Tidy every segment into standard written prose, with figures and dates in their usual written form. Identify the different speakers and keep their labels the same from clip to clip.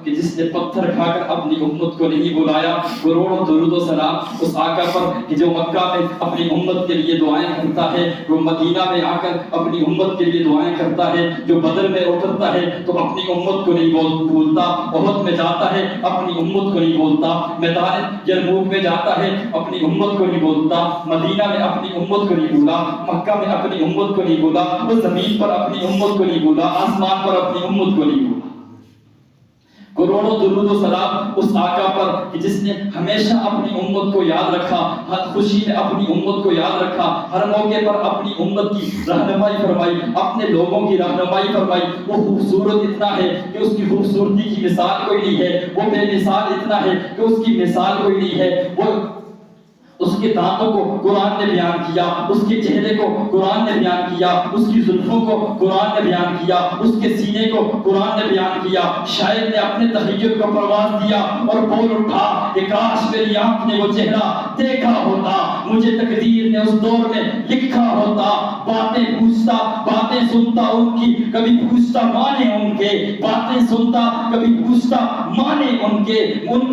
Speaker 1: کہ جس نے پتھر کھا کر اپنی امت کو نہیں بلایا، کروڑوں درود و سلام اس آقا پر کہ جو مکہ میں اپنی امت کے لیے دعائیں کرتا ہے، وہ مدینہ میں آ کر اپنی امت کے لیے دعائیں کرتا ہے، جو بدر میں اترتا ہے تو اپنی امت کو نہیں بولتا، احد میں جاتا ہے اپنی امت کو نہیں بولتا، میدان یرموک میں جاتا ہے اپنی امت کو نہیں بولتا، مدینہ میں اپنی امت کو نہیں بولا، مکہ میں اپنی امت کو نہیں بولا، وہ زمین پر اپنی امت کو نہیں بولا، آسمان پر اپنی امت کو نہیں بولا۔ کروڑوں درود و سلام اس آقا پر کہ جس نے ہمیشہ اپنی امت کو یاد رکھا، ہر خوشی میں اپنی امت کو یاد رکھا، ہر موقع پر اپنی امت کی رہنمائی فرمائی، اپنے لوگوں کی رہنمائی فرمائی۔ وہ خوبصورت اتنا ہے کہ اس کی خوبصورتی کی مثال کوئی نہیں ہے، وہ بے مثال اتنا ہے کہ اس کی مثال کوئی نہیں ہے۔ وہ اس کے دانتوں کو قرآن نے بیان کیا، اس کے چہرے کو قرآن نے بیان کیا، اس کی زلفوں کو قرآن نے بیان کیا، اس کے سینے کو قرآن نے بیان کیا۔ شاعر نے اپنے تخیل کو پرواز دیا اور بول اٹھا کہ کاش میری آنکھ نے وہ چہرہ دیکھا ہوتا، مجھے تقدیر نے اس دور میں لکھا ہوتا۔ باتیں پوچھتا باتیں سنتا ان کی، کبھی پوچھتا مانے ان کے، باتیں سنتا کبھی پوچھتا مانے ان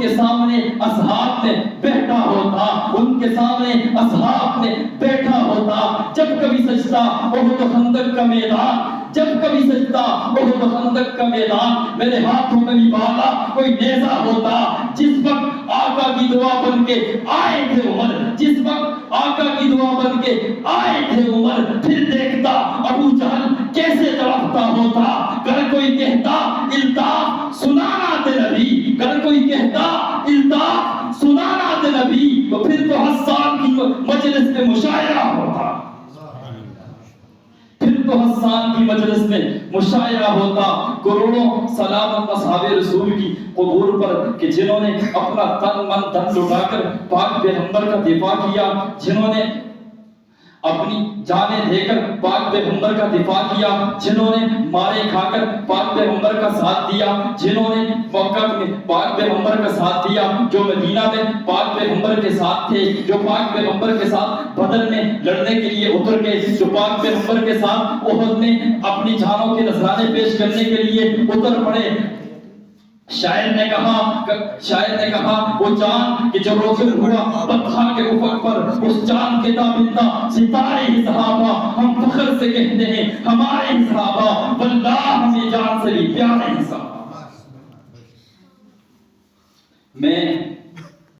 Speaker 1: کے سامنے اصحاب میں بیٹھا ہوتا، ان کے سامنے اصحاب میں بیٹھا ہوتا۔ جب کبھی سجدہ احد و خندق کا میدان، جب کبھی سجدہ احد و خندق کا میدان، میرے ہاتھوں میں بھی بالا کوئی نیزہ ہوتا۔ جس وقت آقا کی دعا بن کے آئے تھے عمر، جس وقت آقا کی دعا بن کے آئے تھے عمر، پھر دیکھتا ابو جہل کیسے تڑپتا ہوتا۔ اگر کوئی کہتا الطاف سنانا تھے نبی، اگر کوئی کہتا الطاف سنانا تھے نبی، تو پھر تو حسان کی مجلس میں مشاعرہ ہوتا، پھر تو حسان کی مجلس میں مشاعرہ ہوتا۔ کروڑوں سلام اصحاب رسول کی قبور پر کہ جنہوں نے اپنا تن من دھن لٹا کر پاک پیغمبر کا دفاع کیا، جنہوں نے اپنی جانیں دے کر پاک پیغمبر کا دفاع کیا، جنہوں نے مارے کھا کر پاک پیغمبر کا ساتھ دیا، جنہوں نے مکہ میں پاک پیغمبر کا ساتھ دیا، جو مدینہ میں پاک پیغمبر کے ساتھ تھے، جو پاک پیغمبر کے ساتھ بدر میں لڑنے کے لیے اتر گئے، جو پاک پیغمبر کے ساتھ احد میں اپنی جانوں کے نذرانے پیش کرنے کے لیے اتر پڑے۔ شاعر نے کہا وہ چاند کہ جو روشن ہوا بطحا کے افق پر، اس چاند کے تابندہ ستارے ہی صحابہ، ہم فخر سے کہتے ہیں ہمارے ہی صحابہ، واللہ ہمیں جان سے بھی پیارے ہی صحابہ۔ میں